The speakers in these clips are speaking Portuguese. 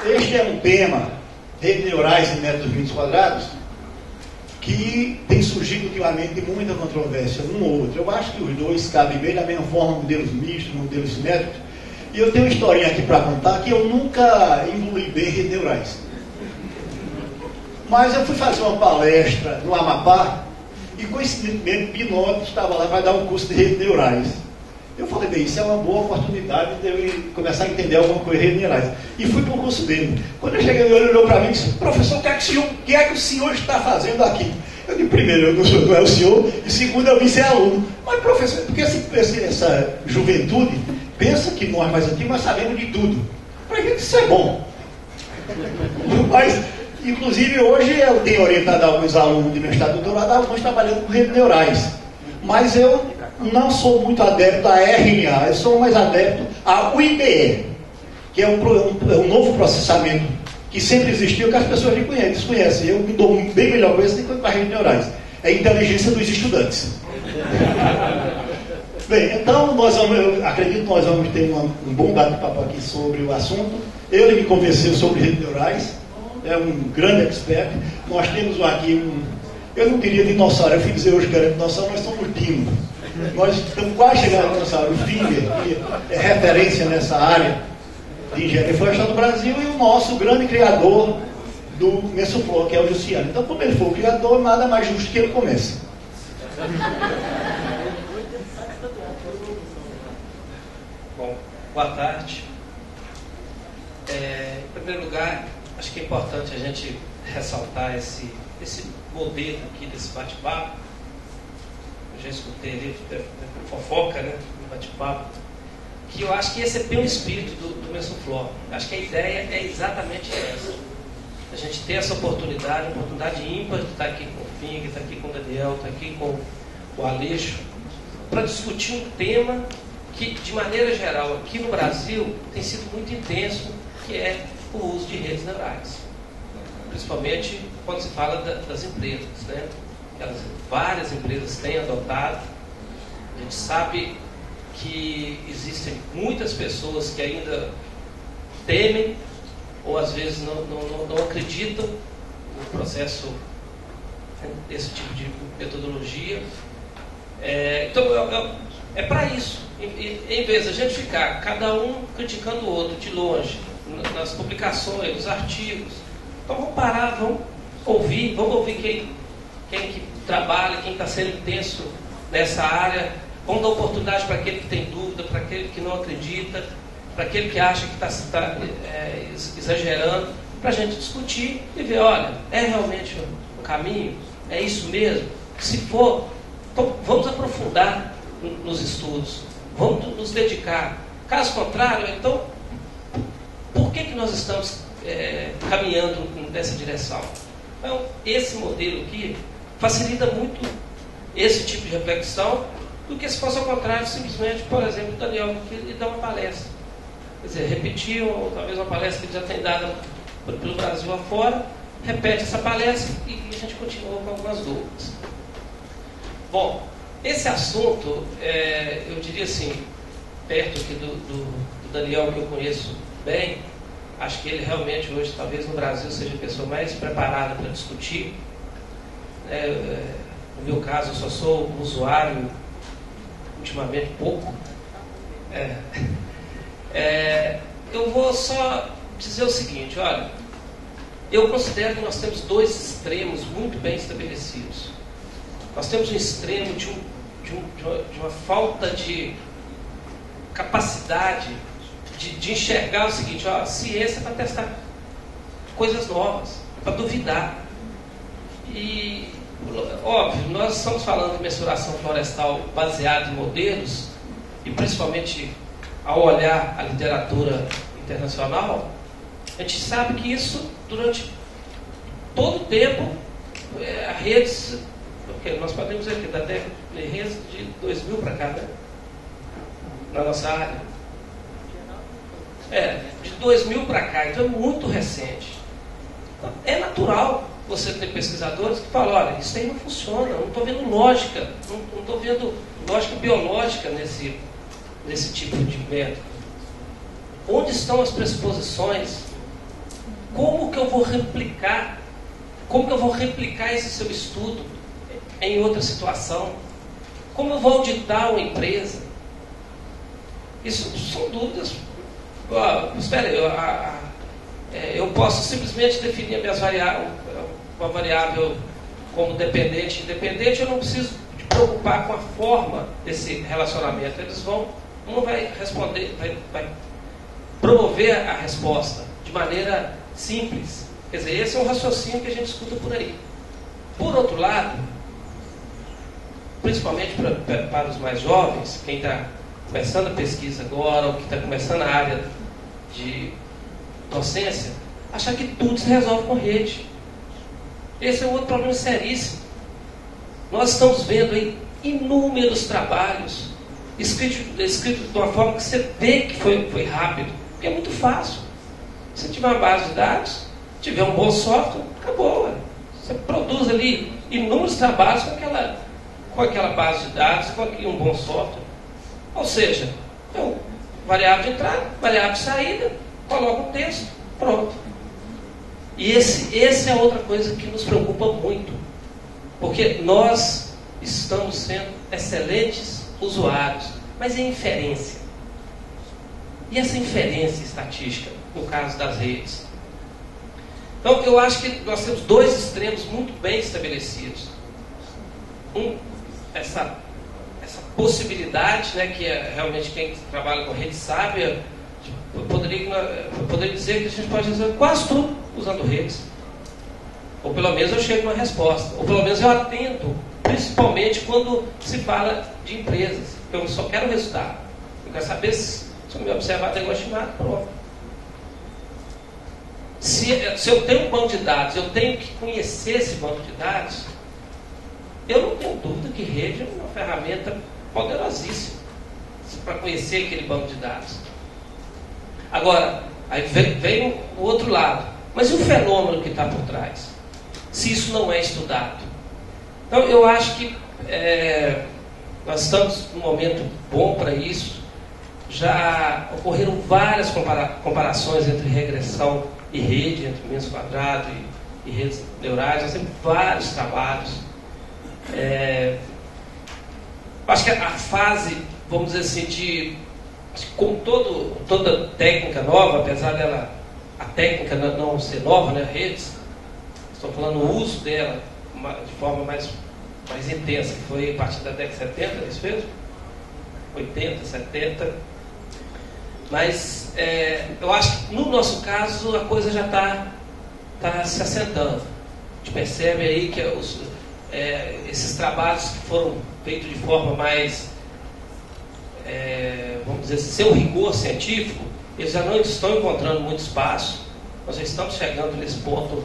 Este é um tema, redes neurais e métodos de quadrados, que tem surgido ultimamente muita controvérsia, um ou outro. Eu acho que os dois cabem bem da mesma forma, modelos mistos, modelos simétricos. E eu tenho uma historinha aqui para contar que eu nunca evolui bem redes neurais. Mas eu fui fazer uma palestra no Amapá e, coincidentemente, Pinotto estava lá para dar um curso de redes neurais. Eu falei, bem, isso é uma boa oportunidade de eu começar a entender alguma coisa de redes neurais. E fui para o curso dele. Quando eu cheguei, ele olhou para mim e disse, professor, o que é que o senhor está fazendo aqui? Eu disse, primeiro, eu não é o senhor, e segundo, eu vim ser aluno. Mas, professor, porque essa juventude pensa que nós mais antigos nós sabemos de tudo. Para gente isso é bom. Mas, inclusive, hoje eu tenho orientado alguns alunos de mestrado e doutorado, alguns trabalhando com redes neurais. Mas eu não sou muito adepto a RNA, eu sou mais adepto ao IBE, que é um novo processamento que sempre existiu, que as pessoas desconhecem. Eu me dou bem melhor com isso do que com as redes neurais. É a inteligência dos estudantes. Bem, então eu acredito que nós vamos ter um bom bate-papo aqui sobre o assunto. Ele me convenceu sobre redes neurais, é um grande expert. Nós temos aqui eu não diria dinossauro, eu fui dizer hoje que era dinossauro, nós somos dino. Nós estamos quase chegando ao dinossauro. O Finger, que é referência nessa área de engenharia florestal do Brasil, e o nosso grande criador do Mesoflor, que é o Luciano. Então, como ele foi o criador, nada mais justo que ele comece. Bom, boa tarde. Em primeiro lugar, acho que é importante a gente ressaltar esse modelo aqui desse bate-papo. Eu já escutei ali, fofoca, né, no bate-papo, que eu acho que esse é bem o espírito do Mesoflor. Acho que a ideia é exatamente essa. A gente ter essa oportunidade ímpar de estar aqui com o Fing, estar aqui com o Daniel, estar aqui com o Aleixo, para discutir um tema que, de maneira geral, aqui no Brasil, tem sido muito intenso, que é o uso de redes neurais. Principalmente quando se fala das empresas, né? Várias empresas têm adotado. A gente sabe que existem muitas pessoas que ainda temem ou às vezes não acreditam no processo desse tipo de metodologia. Então é para isso. Em vez de a gente ficar cada um criticando o outro de longe, nas publicações, nos artigos, então vamos parar, vamos ouvir quem que trabalha, quem está sendo intenso nessa área. Vamos dar oportunidade para aquele que tem dúvida, para aquele que não acredita, para aquele que acha que está exagerando, para a gente discutir e ver, olha, é realmente um caminho? É isso mesmo? Se for, então vamos aprofundar nos estudos, vamos nos dedicar. Caso contrário, então, por que nós estamos caminhando nessa direção? Então, esse modelo aqui facilita muito esse tipo de reflexão do que se fosse ao contrário, simplesmente, por exemplo, o Daniel, que ele dá uma palestra. Quer dizer, repetir talvez uma palestra que ele já tem dado pelo Brasil afora, repete essa palestra e a gente continua com algumas dúvidas. Bom, esse assunto, eu diria assim, perto aqui do Daniel, que eu conheço bem, acho que ele realmente hoje, talvez no Brasil, seja a pessoa mais preparada para discutir. No meu caso, eu só sou um usuário, ultimamente pouco. Eu vou só dizer o seguinte, olha, eu considero que nós temos dois extremos muito bem estabelecidos. Nós temos um extremo de uma falta de capacidade de enxergar o seguinte, ó, ciência é para testar coisas novas, para duvidar. E, óbvio, nós estamos falando de mensuração florestal baseada em modelos, e principalmente ao olhar a literatura internacional, a gente sabe que isso, durante todo o tempo, redes, porque nós podemos dizer que da década de redes de 2000 para cá, né? Na nossa área. De 2000 para cá, então é muito recente. Então, é natural você ter pesquisadores que falam, olha, isso aí não funciona, não estou vendo lógica, não estou vendo lógica biológica nesse tipo de método. Onde estão as pressuposições como que eu vou replicar esse seu estudo em outra situação? Como eu vou auditar uma empresa? Isso são dúvidas. Espera aí, eu posso simplesmente definir uma variável como dependente e independente, eu não preciso me preocupar com a forma desse relacionamento. Um vai responder, vai promover a resposta de maneira simples. Quer dizer, esse é um raciocínio que a gente escuta por aí. Por outro lado, principalmente para os mais jovens, quem está começando a pesquisa agora, ou que está começando a área de docência, achar que tudo se resolve com rede. Esse é um outro problema seríssimo. Nós estamos vendo aí inúmeros trabalhos escritos de uma forma que você vê que foi rápido, porque é muito fácil. Se tiver uma base de dados, tiver um bom software, acabou. Você produz ali inúmeros trabalhos com aquela base de dados, com um bom software. Ou seja, variável de entrada, variável de saída, coloca um texto, pronto. E essa é outra coisa que nos preocupa muito, porque nós estamos sendo excelentes usuários, mas é inferência. E essa inferência estatística, no caso das redes? Então, eu acho que nós temos dois extremos muito bem estabelecidos. Essa possibilidade, né, que é realmente quem trabalha com rede sabe, eu poderia dizer que a gente pode fazer quase tudo usando redes. Ou pelo menos eu chego numa resposta. Ou pelo menos eu atento, principalmente quando se fala de empresas. Eu só quero resultado. Eu quero saber se o meu observador é estimado, pronto. Se eu tenho um banco de dados, eu tenho que conhecer esse banco de dados, eu não tenho dúvida que rede é uma ferramenta poderosíssima para conhecer aquele banco de dados. Agora, aí vem o outro lado. Mas e o fenômeno que está por trás? Se isso não é estudado? Então, eu acho que nós estamos num momento bom para isso. Já ocorreram várias comparações entre regressão e rede, entre menos quadrado e redes neurais. Nós temos vários trabalhos. Acho que a fase, vamos dizer assim, como toda técnica nova, apesar dela, a técnica não ser nova, né, redes, estou falando o uso dela de forma mais intensa, que foi a partir da década de 70, é isso mesmo? 80, 70. Mas eu acho que no nosso caso a coisa já está se assentando. A gente percebe aí que esses trabalhos que foram feitos de forma mais, vamos dizer assim, sem um rigor científico, eles já não estão encontrando muito espaço. Nós já estamos chegando nesse ponto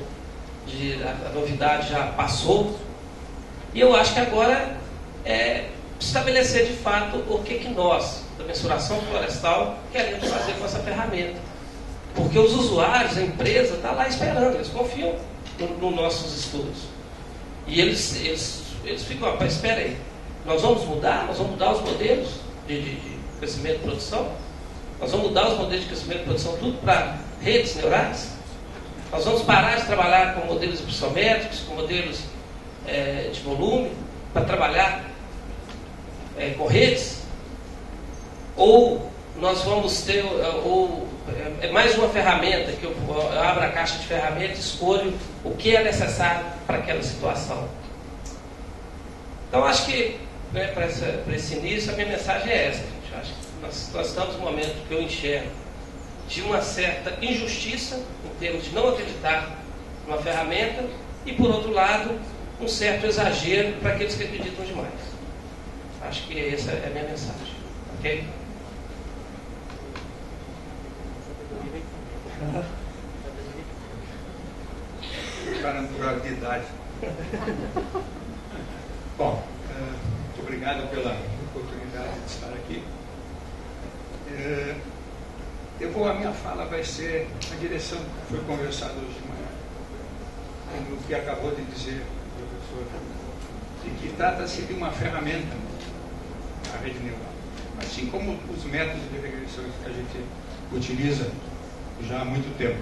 a novidade já passou. E eu acho que agora estabelecer de fato o que nós, da mensuração florestal, queremos fazer com essa ferramenta. Porque os usuários, a empresa, está lá esperando, eles confiam nos nossos estudos. E eles ficam, espera aí, nós vamos mudar os modelos de crescimento e produção? Nós vamos mudar os modelos de crescimento e produção tudo para redes neurais? Nós vamos parar de trabalhar com modelos ipsométricos, com modelos de volume, para trabalhar com redes? Ou nós vamos ter mais uma ferramenta, que eu abro a caixa de ferramentas e escolho o que é necessário para aquela situação? Então, acho que para esse início, a minha mensagem é essa, gente. Acho que nós estamos num momento que eu enxergo de uma certa injustiça, em termos de não acreditar numa ferramenta, e, por outro lado, um certo exagero para aqueles que acreditam demais. Acho que essa é a minha mensagem. Ok? Para a naturalidade. Bom, muito obrigado pela oportunidade de estar aqui. A minha fala vai ser na direção que foi conversado hoje de manhã, no que acabou de dizer o professor, de que trata-se de uma ferramenta, a rede neural, assim como os métodos de regressões que a gente utiliza já há muito tempo.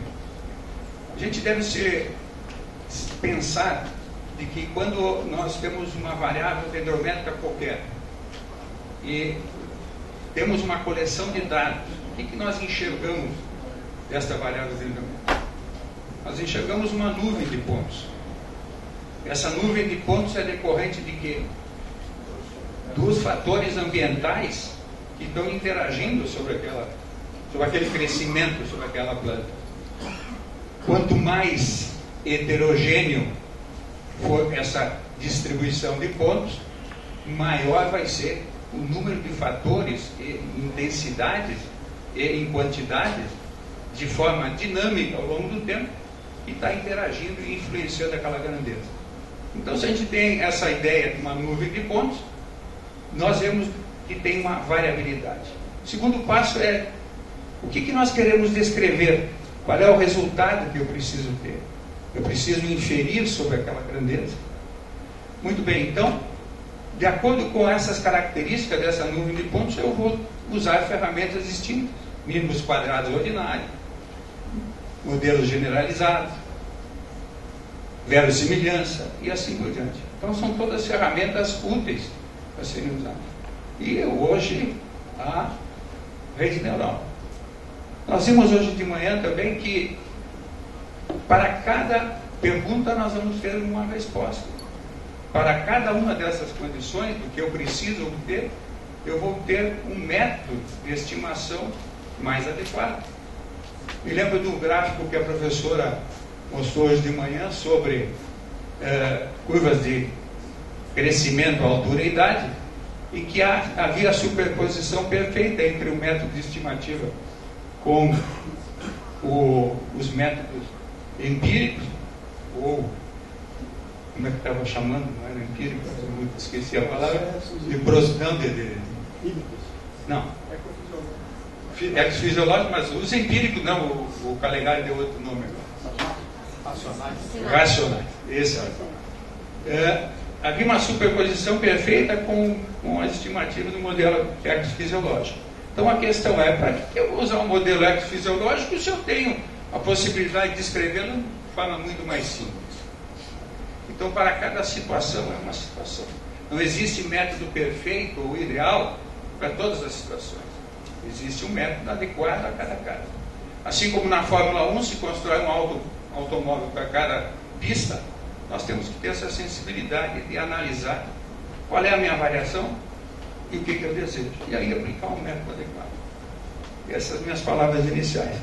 A gente deve pensar de que quando nós temos uma variável dendrométrica qualquer e temos uma coleção de dados, o que nós enxergamos desta variável dendrométrica? Nós enxergamos uma nuvem de pontos. Essa nuvem de pontos é decorrente de quê? Dos fatores ambientais que estão interagindo sobre aquele crescimento, sobre aquela planta. Quanto mais heterogêneo for essa distribuição de pontos, maior vai ser o número de fatores em densidades e em quantidades, de forma dinâmica ao longo do tempo, que está interagindo e influenciando aquela grandeza. Então, se a gente tem essa ideia de uma nuvem de pontos, nós vemos que tem uma variabilidade. O segundo passo é o que nós queremos descrever, qual é o resultado que eu preciso ter. Eu preciso inferir sobre aquela grandeza. Muito bem, então, de acordo com essas características dessa nuvem de pontos, eu vou usar ferramentas distintas. Mínimos quadrados ordinários, modelos generalizados, verossimilhança e assim por diante. Então, são todas ferramentas úteis para serem usadas. E hoje, a rede neural. Nós vimos hoje de manhã também que para cada pergunta nós vamos ter uma resposta. Para cada uma dessas condições, do que eu preciso obter, eu vou ter um método de estimação mais adequado. Me lembro de um gráfico que a professora mostrou hoje de manhã sobre curvas de crescimento, altura e idade, e que havia superposição perfeita entre o método de estimativa com os métodos empíricos, ou como é que estava chamando, não era empírico, eu esqueci a palavra, não, exofisiológico, mas os empíricos não, o Calegari deu outro nome agora. Racionais. Esse havia uma superposição perfeita com as estimativas do modelo ectofisiológico. Então a questão é, para que eu vou usar um modelo ectofisiológico se eu tenho a possibilidade de escrevê-lo de forma muito mais simples? Então, para cada situação é uma situação. Não existe método perfeito ou ideal para todas as situações. Existe um método adequado a cada caso. Assim como na Fórmula 1 se constrói um automóvel para cada pista, nós temos que ter essa sensibilidade de analisar qual é a minha variação e o que eu desejo. E aí aplicar um método adequado. Essas minhas palavras iniciais.